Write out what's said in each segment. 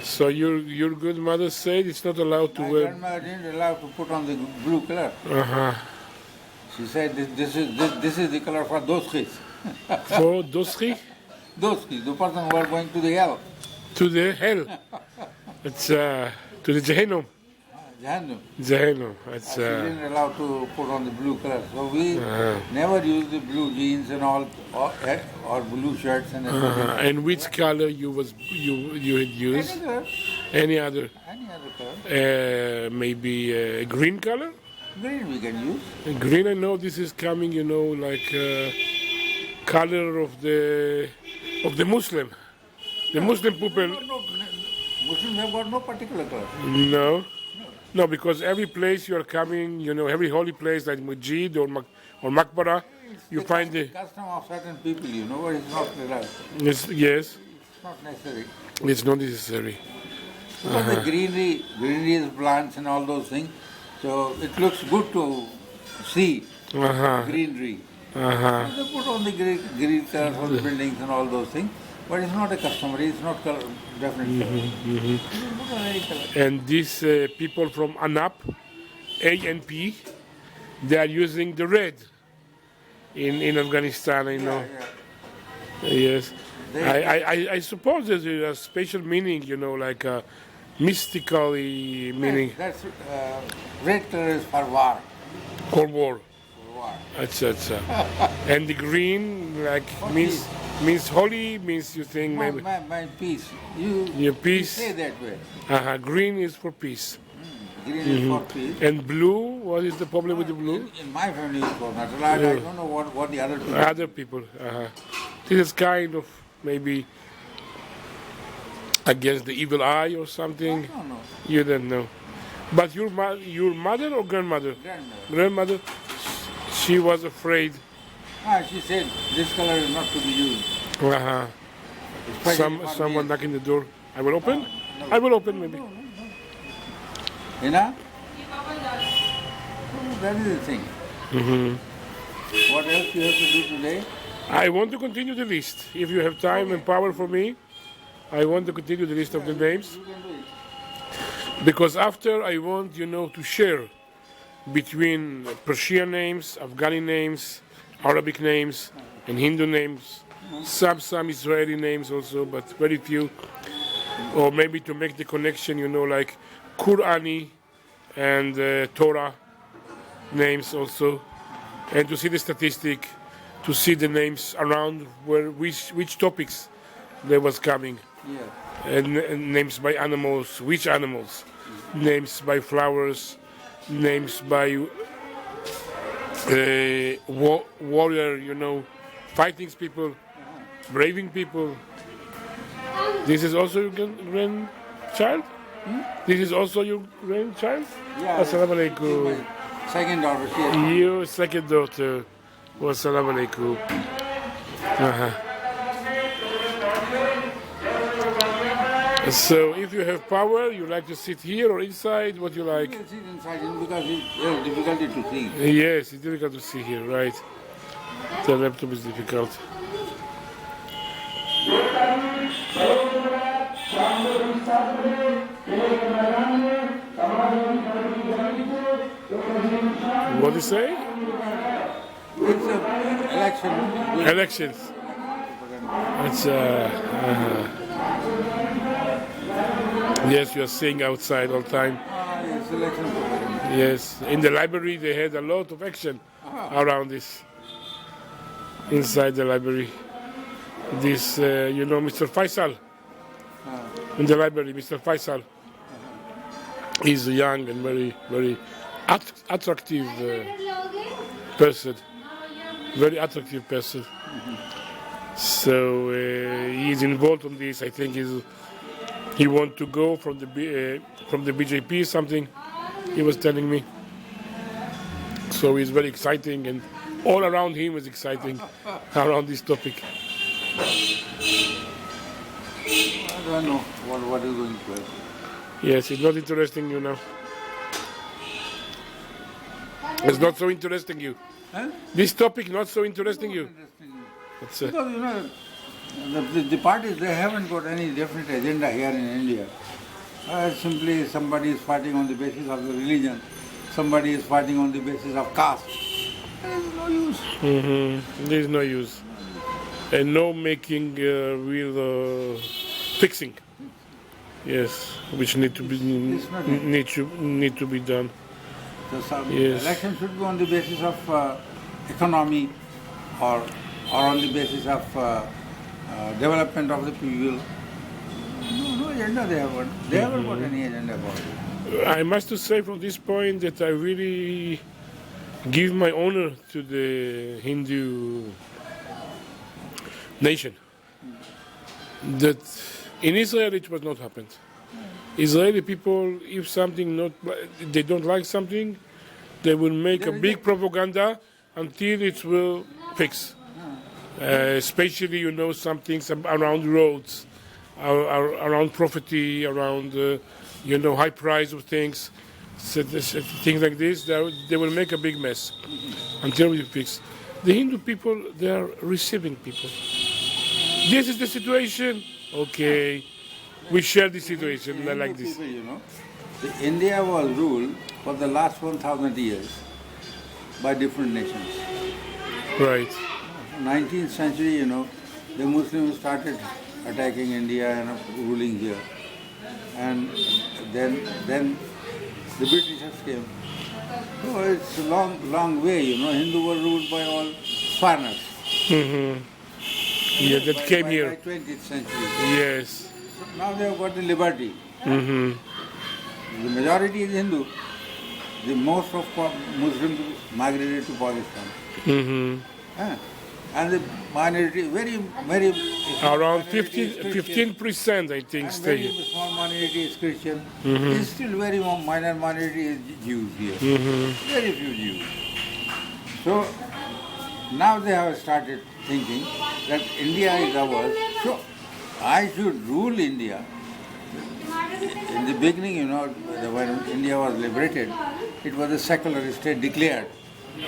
So your good mother said it's not allowed to My wear. grandmother didn't allow to put on the blue color. She said this is the color for doskis. For dosri Doskis, the person who are going to the hell. to the hell. It's to the Gehenom. Jahannam. Gehenom. It's She didn't allow to put on the blue color. So we never use the blue jeans and all, or blue shirts and everything. and which color you had used? Any color. Any other? Any other color. Maybe green color. Green we can use. Green, I know this is coming, like color of the Muslim. The Muslim people, Muslims have got no particular color. no, because every place you are coming, every holy place like Masjid or Maqbara, you find the Custom of certain people, but it's not right. yes, It's not necessary. it's not necessary. Because the greenery is plants and all those things, so it looks good to see greenery. So they put on the green colors on the buildings and all those things, but it's not a customary, it's not color, definite color. They put on any color. And these people from ANP, ANP, they are using the red in Afghanistan, I know. Yes. I suppose there's a special meaning, like a mystical meaning. That's red color is for war. Cold War. For war. Etc. And the green, means holy, means you think maybe My peace. your You peace. say that way. Green is for peace. Green is for peace. And blue, what is the problem with the blue? In my family, it's for natural. I don't know what the other people. Other people. This is kind of maybe against the evil eye or something. I don't know. You don't know. But your mother or grandmother? Grandmother. She was afraid. She said this color is not to be used. Especially for Someone males. knocking the door. I will open? I will open maybe. That is the thing. What else you have to do today? I want to continue the list. If you have time and power for me, I want to continue the list of the names. You can do it. Because after I want, to share between Persian names, Afghani names, Arabic names, and Hindu names, some Israeli names also, but very few. Or maybe to make the connection, like Qur'ani and Torah names also, and to see the statistic, to see the names around which topics there was coming. Yeah. And names by animals, which animals, names by flowers, names by warrior, fighting people, braving people. This is also your grandchild? This is also your grandchild? Yeah. Assalamu alaikum. My second daughter, she has Your second daughter. Wassalamu alaikum. So if you have power, you like to sit here or inside, what you like? sit inside because it's difficulty to see. Yes, it's difficult to see here, right? The laptop is difficult. What do you say? It's an election. Elections. It's yes, you are seeing outside all the time. It's election propaganda. Yes, in the library they had a lot of action around this. Inside the library, this Mr. Faisal. In the library, Mr. Faisal. He's a young and very, very attractive person. Very attractive person. So he's involved in this. I think he wants to go from the BJP. Something he was telling me. So it's very exciting, and all around him is exciting around this topic. I don't know what is going to happen. Yes, it's not interesting you now. It's not so interesting you. Huh? This topic not so interesting you. Interesting. It's, Because The parties, they haven't got any definite agenda here in India. Simply somebody is fighting on the basis of the religion, somebody is fighting on the basis of caste. There is no use. There is no use. And no making real fixing. Yes, which need to be need to be done. So some Yes. election should be on the basis of economy or on the basis of development of the people. No agenda they have got. They haven't got any agenda about it. I must to say from this point that I really give my honor to the Hindu nation. That in Israel it was not happened. Israeli people, if something they don't like something, they will make a big propaganda until it will fix. Especially, some things around roads, around property, around high price of things, things like this. They will make a big mess until we fix. The Hindu people, they are receiving people. This is the situation. Okay, we share the situation like this. People, India was ruled for the last 1,000 years by different nations. Right. 19th century, the Muslims started attacking India and ruling here. And then the Britishers came. So it's a long way, Hindu were ruled by all foreigners. Yeah, that came by here. 20th century. Yes. So now they have got the liberty. The majority is Hindu. The most of Muslims migrated to Pakistan. And the minority, very Around minority is Christian. 15%, I think, And stay very here. small minority is Christian. It's still very minor minority is Jews here. Very few Jews. So now they have started thinking that India is ours. So I should rule India. In the beginning, when India was liberated, it was a secular state declared.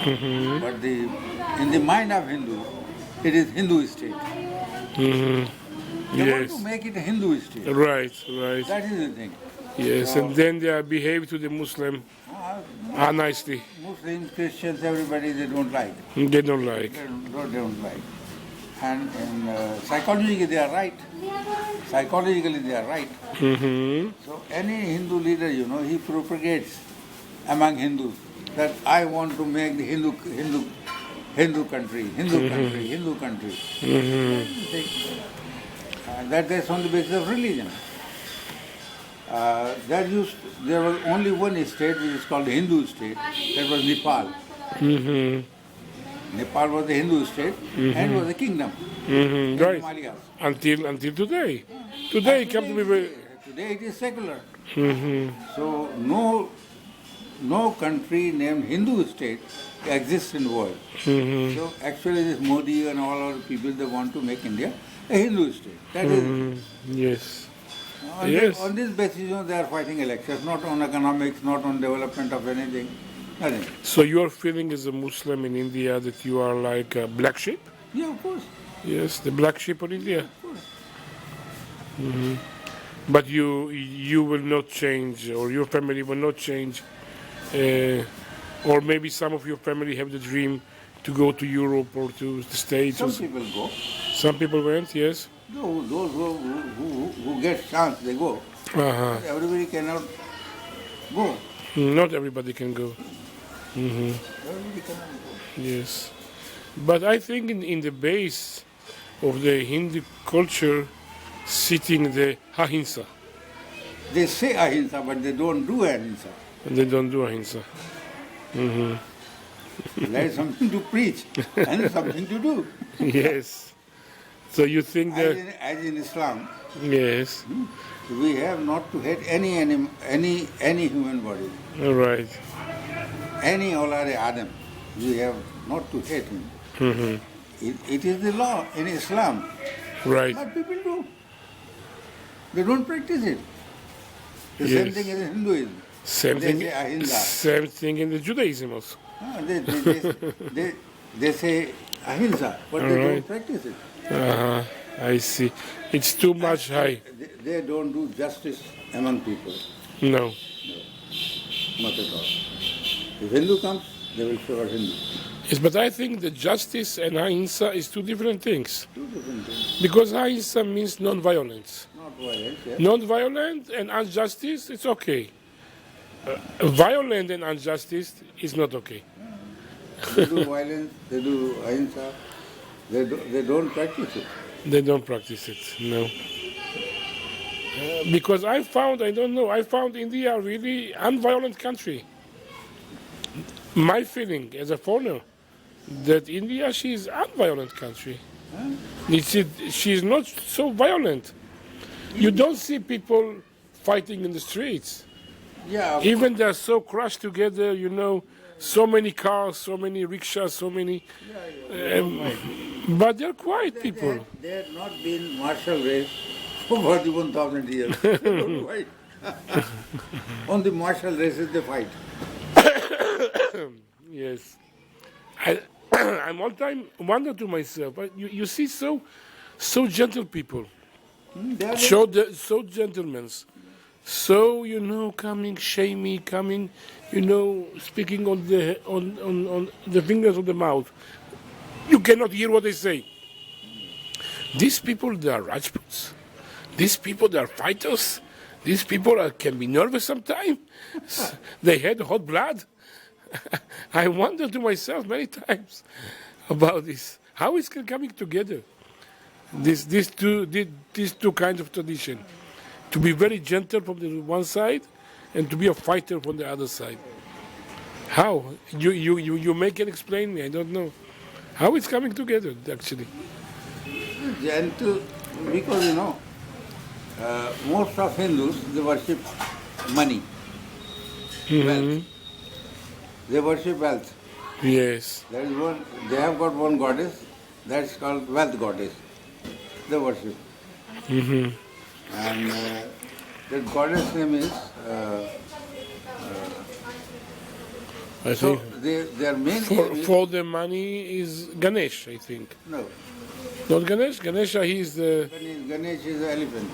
But in the mind of Hindus, it is Hindu state. They want to make it a Hindu state. Right. That is the thing. Yes, and then they behave to the Muslim nicely. Muslims, Christians, everybody they don't like. They don't like. They don't like. And psychologically they are right. Psychologically they are right. So any Hindu leader, he propagates among Hindus that I want to make the Hindu country. That's on the basis of religion. There was only one state which is called the Hindu state, that was Nepal. Nepal was a Hindu state and was a kingdom. Right. Himalayas. Until today. Today come to be very... Today it is secular. So no country named Hindu state exists in the world. So actually this Modi and all other people, they want to make India a Hindu state. That is Yes. on this basis, they are fighting elections, not on economics, not on development of anything, nothing. So you are feeling as a Muslim in India that you are like a black sheep? Yeah, of course. Yes, the black sheep of India. Of course. But you will not change, or your family will not change, or maybe some of your family have the dream to go to Europe or to the States. Some people go. Some people went, yes. Those who get chance, they go. Everybody cannot go. Not everybody can go. Everybody cannot go. Yes. But I think in the base of the Hindu culture, sitting the ahimsa. They say ahimsa, but they don't do ahimsa. They don't do ahimsa. There is something to preach and something to do. Yes. So you think that... As in Islam, Yes. we have not to hate any human body. All right. Any Aulad Adam, we have not to hate him. It is the law in Islam. Right. But people do. They don't practice it. The Yes. same thing as in Hinduism. Same They thing. say ahimsa. Same thing in the Judaism also. They say ahimsa, but they All right. don't practice it. I see. It's too much high. They don't do justice among people. No. Not at all. If Hindu comes, they will favor Hindu. Yes, but I think that justice and ahimsa is two different things. Two different things. Because ahimsa means non-violence. Not violence, yes. Non-violent and injustice, it's okay. Violent and injustice is not okay. They do violence, they do ahimsa. They don't practice it. They don't practice it, no. Because I found India a really unviolent country. My feeling as a foreigner, that India, she is an unviolent country. She is not so violent. You don't see people fighting in the streets. Yeah. Even they're so crushed together, so many cars, so many rickshaws, so many... but they're quiet people. They have not been martial race for 41,000 years. They don't fight. On the martial races they fight. Yes. I'm all time wonder to myself. You see so gentle people. They are So gentlemen. So coming, shamey, coming, speaking on the fingers of the mouth. You cannot hear what they say. These people, they are Rajputs. These people, they are fighters. These people can be nervous sometimes. They had hot blood. I wonder to myself many times about this. How is it coming together? These two kinds of tradition. To be very gentle from the one side and to be a fighter from the other side. How? You make it explain me, I don't know. How it's coming together, actually? gentle because most of Hindus, they worship money, wealth. They worship wealth. Yes. There is one. They have got one goddess that's called wealth goddess. They worship. And that goddess name is. I So think their main aim is, for the money is Ganesh, I think. no. Not Ganesh. Ganesha, he's the Ganesh is the elephant.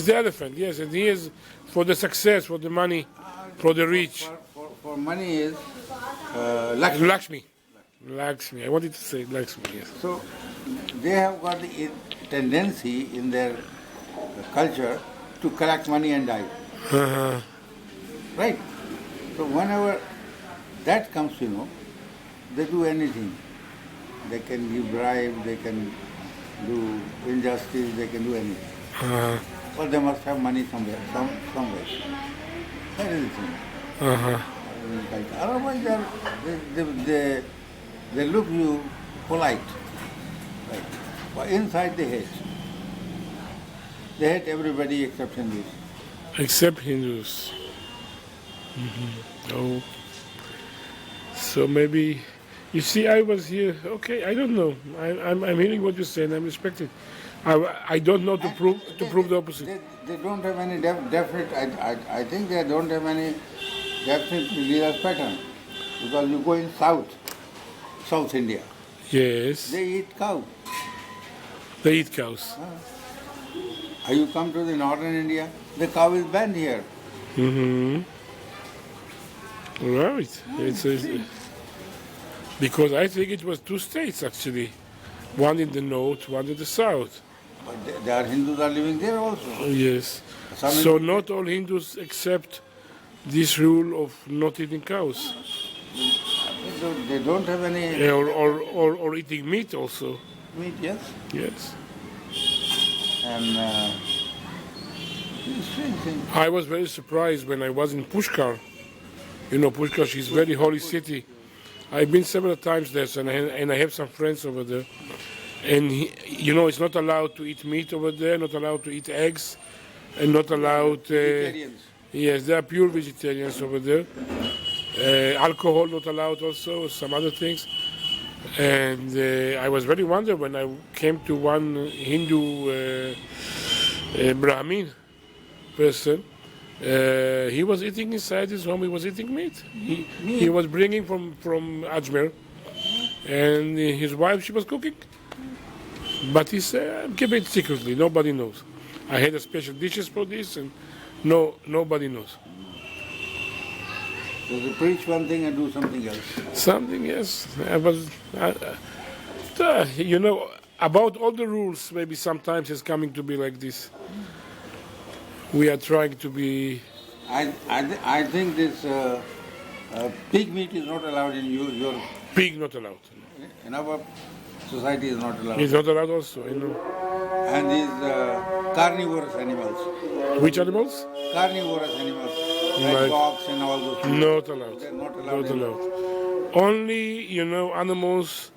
elephant. Yes, and he is for the success, for the money, for the rich. For money is Lakshmi. Lakshmi. I wanted to say Lakshmi. Yes. So they have got the tendency in their culture to collect money and die. Right? So whenever that comes, they do anything. They can give bribe, they can do injustice, they can do anything. But they must have money somewhere, somewhere. That is the thing. Otherwise, they look you polite. Right? But inside they hate. They hate everybody except Hindus. Except Hindus. Oh. So maybe, you see, I was here. Okay, I don't know. I'm hearing what you say, and I'm respecting. I don't know to prove the opposite. They don't have any definite. I think they don't have any definite religious pattern, because you go in South India. Yes. They eat cow. They eat cows. You come to the northern India, the cow is banned here. Right. Because I think it was two states actually, one in the north, one in the south. But there are Hindus are living there also. Yes. Some So not all Hindus accept this rule of not eating cows, They don't have any or eating meat also. meat, yes. Yes. And it's strange thing. I was very surprised when I was in Pushkar. Pushkar is very holy city. I've been several times there, and I have some friends over there. And it's not allowed to eat meat over there, not allowed to eat eggs, and not allowed. Vegetarians. Yes, they are pure vegetarians over there. Alcohol not allowed also, some other things. And I was very wondered when I came to one Hindu Brahmin person. He was eating inside his home. He was eating meat. He was bringing from Ajmer, and his wife, she was cooking. But it's keep it secretly. Nobody knows. I had a special dishes for this, and nobody knows. So they preach one thing and do something else. Something, yes. You know, about all the rules, maybe sometimes it's coming to be like this. We are trying to be. I think this pig meat is not allowed in your. Pig not allowed. In our society is not allowed. It's not allowed also, I know. And these carnivorous animals. Which animals? Carnivorous animals. Like Like- dogs and all those things. Not allowed. They're not allowed. Not allowed. Only, you know, animals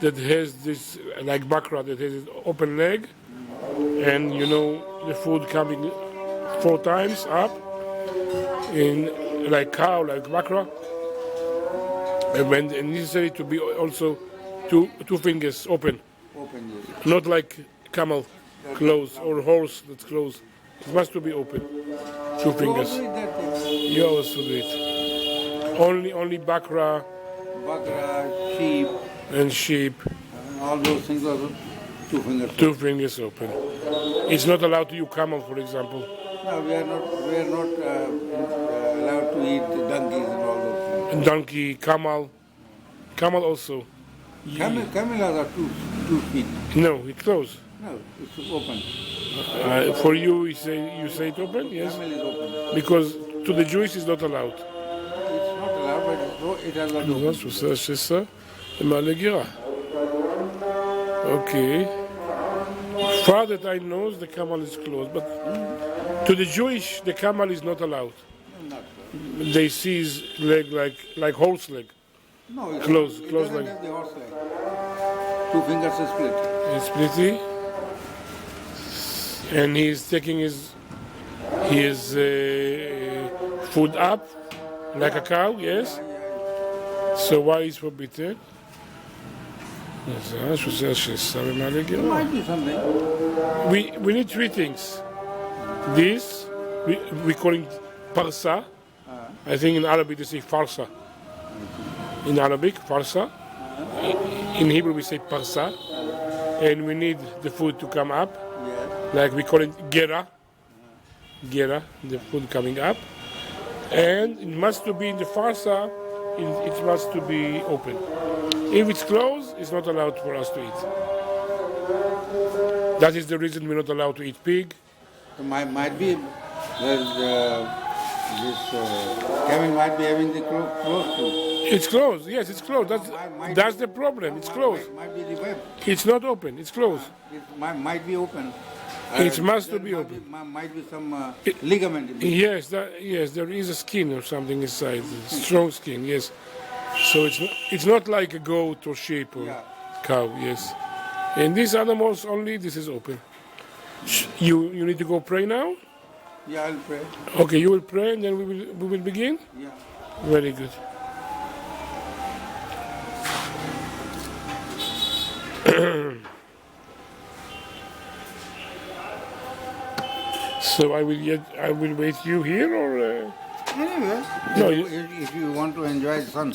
that has this, like bakra, that has an open leg, and you know, the food coming 4 times up, in like cow, like bakra, and when necessary to be also two fingers open, Open, yes. not like camel closed or horse that's closed. It must to be open, 2 fingers. Also eat that thing. You also do it. Only bakra Bakra, sheep, and sheep, and all those things are 2 fingers. 2 fingers open. It's not allowed to you camel, for example. No, we are not allowed to eat donkeys and all those things. And donkey, camel also. Camel are 2 feet. No, it's closed. No, it's open. For you, you say it open, yes, Camel is open. because to the Jewish it's not allowed. It's not allowed, but it has got open. שעושה שסה, למעלה גירה. Okay. Far that I know, the camel is closed, but to the Jewish, the camel is not allowed. Not They see his leg like horse leg. No, it's Close, it close doesn't like- have the horse leg. 2 fingers are split. It's pretty. And he's taking his food up like a cow, yes. So why is forbidden? It might be something. We need 3 things. This we call it parsa. I think in Arabic they say farsa. In Arabic, farsa. In Hebrew we say parsa. And we need the food to come up. Yes. Like we call it gera, the food coming up, and it must to be in the farsa. It must to be open. If it's closed, it's not allowed for us to eat. That is the reason we're not allowed to eat pig. So might be this camel might be having the close to. It's closed. Yes, it's closed. That's the problem. It's closed. Might be the web. It's not open. It's closed. It might be open. It must there be might open. Might be some ligament in it. Yes, there is a skin or something inside, strong skin. Yes, so it's not like a goat or sheep or Yeah. cow. Yes, and these animals only this is open. You need to go pray now. Yeah, I'll pray. Okay, you will pray and then we will begin. Yeah. Very good. So I will wait you here or Anyway, No, if you want to enjoy the sun.